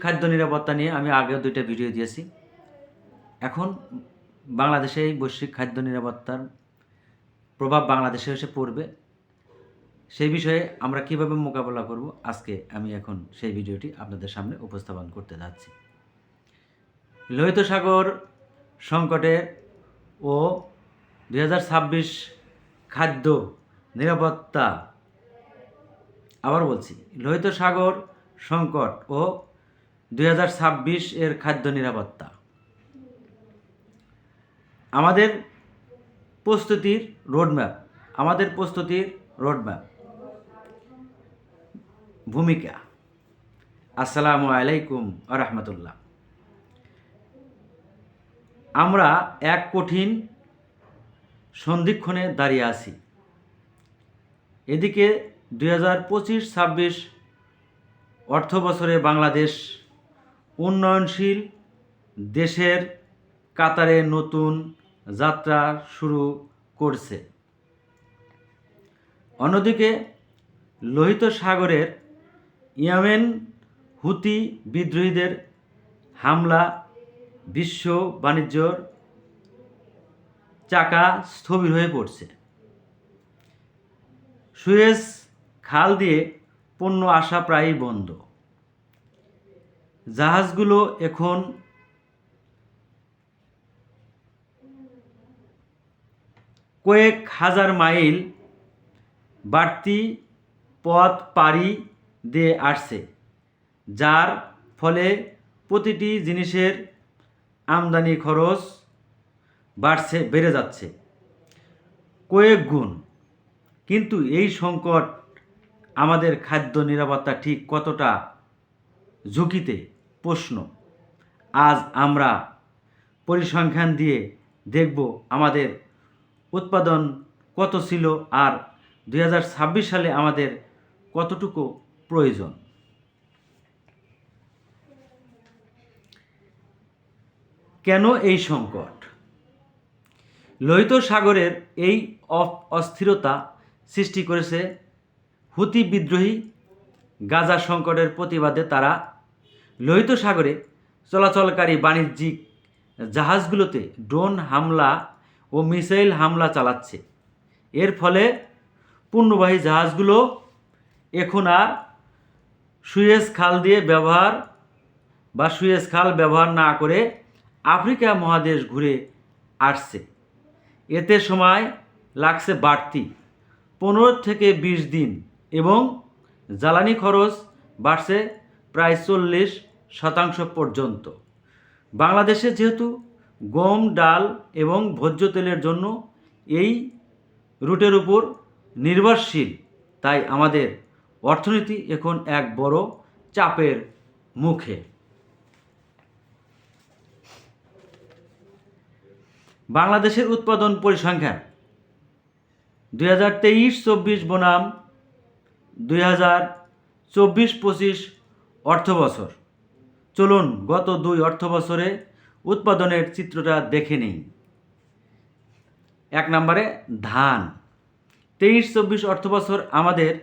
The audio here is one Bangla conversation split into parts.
খাদ্য নিরাপত্তা নিয়ে আমি আগেও 2টা ভিডিও দিয়েছি। এখন বাংলাদেশে এই বৈশ্বিক খাদ্য নিরাপত্তার প্রভাব বাংলাদেশে এসে পড়বে, সেই বিষয়ে আমরা কিভাবে মোকাবেলা করব, আজকে আমি এখন সেই ভিডিওটি আপনাদের সামনে উপস্থাপন করতে যাচ্ছি। লোহিত সাগর সংকটে ও 2026 খাদ্য নিরাপত্তা, আবার বলছি, লোহিত সাগর সংকট ও 2026 এর খাদ্য নিরাপত্তা। আমাদের প্রস্তুতির রোডম্যাপ, ভূমিকা। আসসালামু আলাইকুম ওয়া রাহমাতুল্লাহ। আমরা এক কঠিন সন্ধিক্ষণে দাঁড়িয়ে আছি। এদিকে 2025-26 অর্থ বছরে বাংলাদেশ উন্নয়নশীল দেশের কাতারে নতুন যাত্রা শুরু করছে। অন্যদিকে লোহিত সাগরের ইয়েমেন হুতি বিদ্রোহীদের হামলা বিশ্ব বাণিজ্যর চাকা স্থবির হয়ে পড়ছে। সুয়েজ খাল দিয়ে পণ্য আসা প্রায়ই বন্ধ। জাহাজগুলো এখন কয়েক হাজার মাইল বাড়তি পথ পাড়ি দিয়ে আসছে, যার ফলে প্রতিটি জিনিসের আমদানি খরচ বেড়ে যাচ্ছে কয়েক গুণ। কিন্তু এই সংকট আমাদের খাদ্য নিরাপত্তা ঠিক কতটা ঝুঁকিতে? প্রশ্ন। আজ আমরা পরিসংখ্যান দিয়ে দেখব আমাদের উৎপাদন কত ছিল আর 2026 সালে আমাদের কতটুকু প্রয়োজন। কেন এই সংকট? লোহিত সাগরের এই অস্থিরতা সৃষ্টি করেছে হুতি বিদ্রোহী। গাজা সংকটের প্রতিবাদে তারা লোহিত সাগরে চলাচলকারী বাণিজ্যিক জাহাজগুলোতে ড্রোন হামলা ও মিসাইল হামলা চালাচ্ছে। এর ফলে পণ্যবাহী জাহাজগুলো এখন আর সুয়েজ খাল ব্যবহার না করে আফ্রিকা মহাদেশ ঘুরে আসছে। এতে সময় লাগছে বাড়তি 15 থেকে 20 দিন এবং জ্বালানি খরচ বাড়ছে প্রায় 40% পর্যন্ত। বাংলাদেশে যেহেতু গম, ডাল এবং ভোজ্য তেলের জন্য এই রুটের উপর নির্ভরশীল, তাই আমাদের অর্থনীতি এখন এক বড় চাপের মুখে। বাংলাদেশের উৎপাদন পরিসংখ্যান 2023-24 বনাম 2024-25 অর্থবছর। চলুন গত 2 অর্থবছরে উৎপাদনের চিত্রটা দেখে নিই। 1 নম্বরে ধান। 23-24 অর্থবছর আমাদের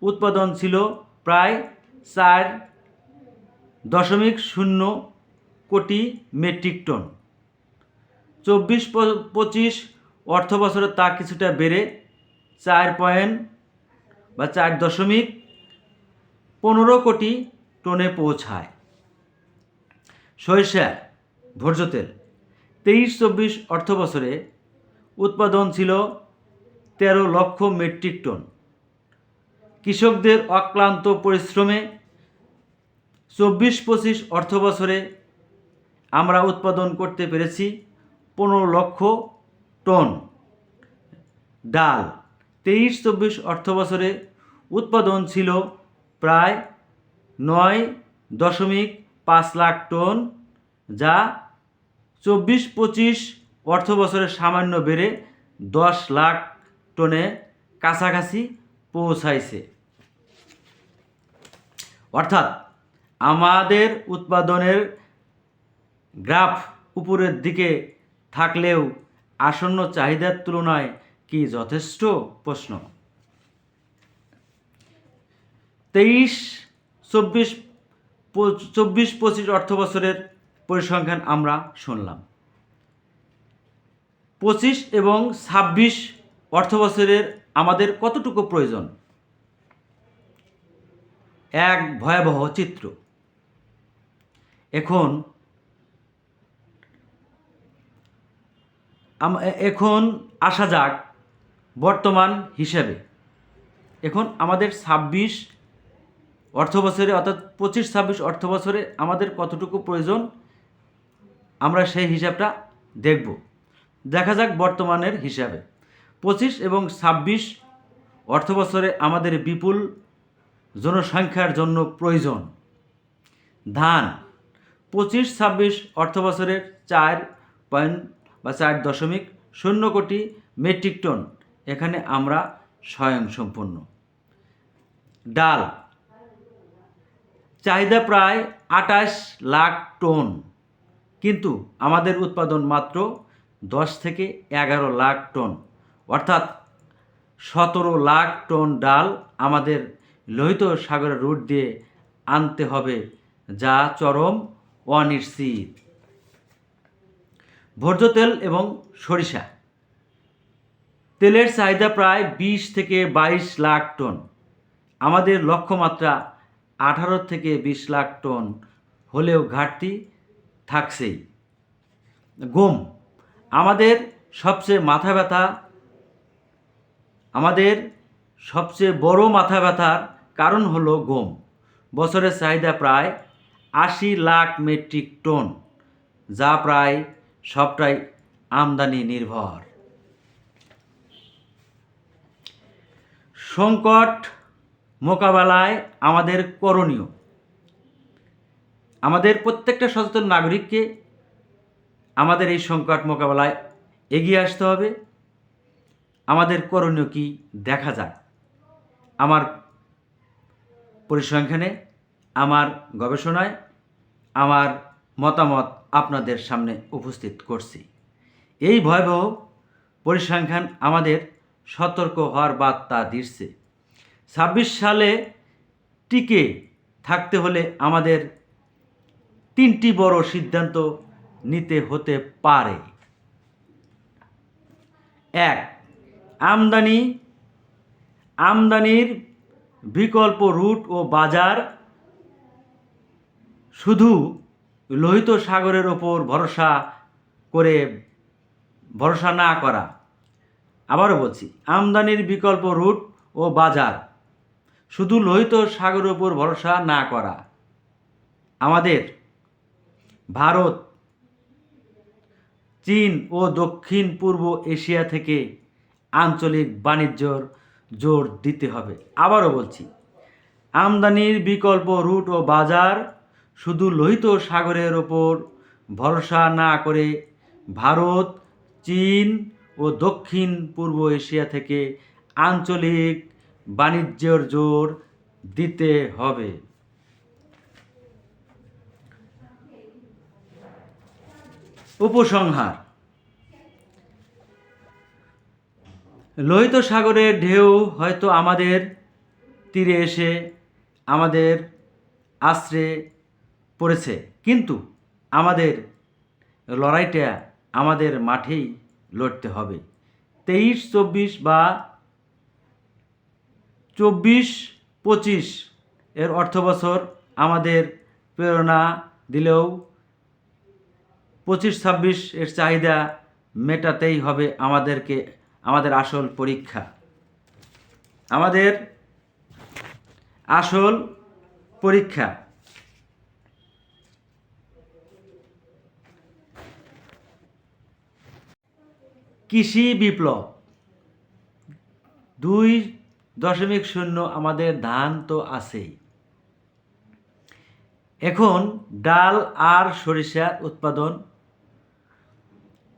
উৎপাদন ছিল প্রায় 4.0 কোটি মেট্রিক টন। 24-25 অর্থবছরে তা কিছুটা বেড়ে 4.15 কোটি টনে পৌঁছায়। সরিষা ভোজ্য তেল 23-24 অর্থবছরে উৎপাদন ছিল 13 লক্ষ মেট্রিক টন। কৃষকদের অক্লান্ত পরিশ্রমে 24-25 অর্থবছরে আমরা উৎপাদন করতে পেরেছি 15 লক্ষ টন। ডাল 23-24 অর্থবছরে উৎপাদন ছিল প্রায় 9.5 লাখ টন, যা 24-25 অর্থবছরে সামান্য বেড়ে 10 লাখ টনে কাছাকাছি পৌঁছাইছে। অর্থাৎ আমাদের উৎপাদনের গ্রাফ উপরের দিকে থাকলেও আসন্ন চাহিদার তুলনায় কি যথেষ্ট? প্রশ্ন। 23-24 24-25 অর্থ বছরের পরিসংখ্যান আমরা শুনলাম। 25 এবং 26 অর্থ বছরের আমাদের কতটুকু প্রয়োজন? এক ভয়াবহ চিত্র। এখন আসা যাক বর্তমান হিসাবে। এখন আমাদের 26 অর্থ বছরে অর্থাৎ 25-26 অর্থ বছরে আমাদের কতটুকু প্রয়োজন আমরা সেই হিসাবটা দেখব। দেখা যাক বর্তমানের হিসাবে 25 এবং 26 অর্থ বছরে আমাদের বিপুল জনসংখ্যার জন্য প্রয়োজন ধান। 25-26 অর্থ বছরের 4.0 কোটি মেট্রিক টন, এখানে আমরা স্বয়ংসম্পূর্ণ। ডাল চাহিদা প্রায় 28 লাখ টন, কিন্তু আমাদের উৎপাদন মাত্র 10 থেকে 11 লাখ টন, অর্থাৎ 17 লাখ টন ডাল আমাদের লোহিত সাগরের রুট দিয়ে আনতে হবে, যা চরম অনিশ্চিত। ভোজ্য তেল এবং সরিষা তেলের চাহিদা প্রায় 20 থেকে 22 লাখ টন, আমাদের লক্ষ্যমাত্রা 18 থেকে 20 লাখ টন হলেও ঘাটতি থাকছেই। গম আমাদের সবচেয়ে বড় মাথা ব্যথার কারণ হলো গম। বছরের চাহিদা প্রায় 80 লাখ মেট্রিক টন, যা প্রায় সবটাই আমদানি নির্ভর। সংকট মোকাবেলায় আমাদের করণীয়। আমাদের প্রত্যেকটা সচেতন নাগরিককে আমাদের এই সংকট মোকাবেলায় এগিয়ে আসতে হবে। আমাদের করণীয় কি দেখা যাক। আমার পরিসংখ্যানে, আমার গবেষণায়, আমার মতামত আপনাদের সামনে উপস্থিত করছি। এই ভয়াবহ পরিসংখ্যান আমাদের সতর্ক হওয়ার বার্তা দিচ্ছে। 26 সালে টিকে থাকতে হলে আমাদের 3টি বড় সিদ্ধান্ত নিতে হতে পারে। 1. আমদানির বিকল্প রুট ও বাজার। শুধু লোহিত সাগরের ওপর ভরসা না করা। আবারও বলছি, আমদানির বিকল্প রুট ও বাজার। শুধু লোহিত সাগরের ওপর ভরসা না করা। আমাদের ভারত, চীন ও দক্ষিণ পূর্ব এশিয়া থেকে আঞ্চলিক বাণিজ্যর জোর দিতে হবে। আবারও বলছি, আমদানির বিকল্প রুট ও বাজার। শুধু লোহিত সাগরের ওপর ভরসা না করে ভারত, চীন ও দক্ষিণ পূর্ব এশিয়া থেকে আঞ্চলিক বাণিজ্যের জোর দিতে হবে। উপসংহার: লোহিত সাগরের ঢেউ হয়তো আমাদের তীরে এসে আমাদের আশ্রে পড়েছে, কিন্তু আমাদের লড়াইটা আমাদের মাঠেই লড়তে হবে। 23-24 বা 24-25 এর অর্থবছর আমাদের প্রেরণা দিলেও 25-26 এর চাহিদা মেটাতেই হবে আমাদের আসল পরীক্ষা। আমাদের আসল পরীক্ষা। কৃষি বিপ্লব 2.0 আমাদের ধান তো আছেই। এখন ডাল আর সরিষার উৎপাদন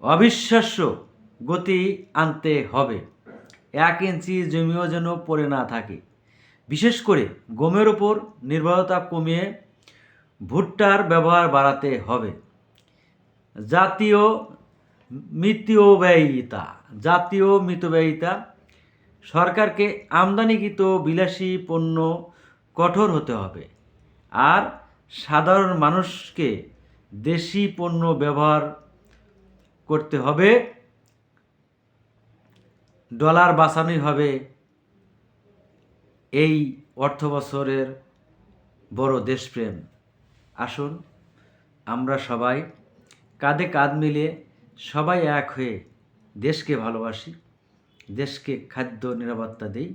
অবিশ্বাস্য গতি আনতে হবে। 1 ইঞ্চি জমিও যেন পড়ে না থাকে। বিশেষ করে গমের ওপর নির্ভরতা কমিয়ে ভুট্টার ব্যবহার বাড়াতে হবে। জাতীয় মিতব্যয়িতা। সরকারকে আমদানিকৃত বিলাসী পণ্য কঠোর হতে হবে। আর সাধারণ মানুষকে দেশি পণ্য ব্যবহার করতে হবে, ডলার বাঁচানোই হবে এই অর্থবছরের বড় দেশপ্রেম। আসুন আমরা সবাই কাঁধে কাঁধ মিলিয়ে সবাই এক হয়ে দেশকে ভালোবাসি, দেশকে খাদ্য নিরাপত্তা দিই।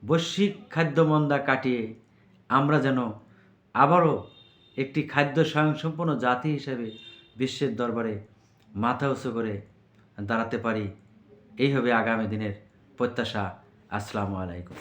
বৈশ্বিক খাদ্যমন্দা কাটিয়ে আমরা যেন আবারও একটি খাদ্য স্বয়ংসম্পন্ন জাতি হিসেবে বিশ্বের দরবারে মাথা উঁচু করে দাঁড়াতে পারি, এই হবে আগামী দিনের প্রত্যাশা। আসসালামু আলাইকুম।